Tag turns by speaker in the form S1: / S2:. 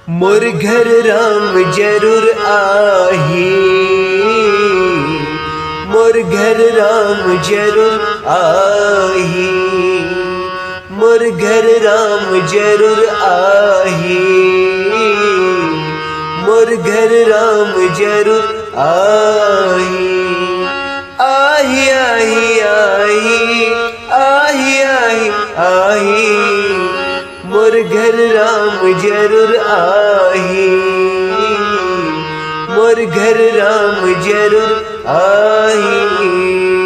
S1: मोर घर राम जरूर आही, मोर घर राम जरूर आही, मोर घर राम जरूर आही, मोर घर राम जरूर आही। आही आही आही आही आही आही, मोर घर राम जरूर आही, मोर घर राम जरूर आही।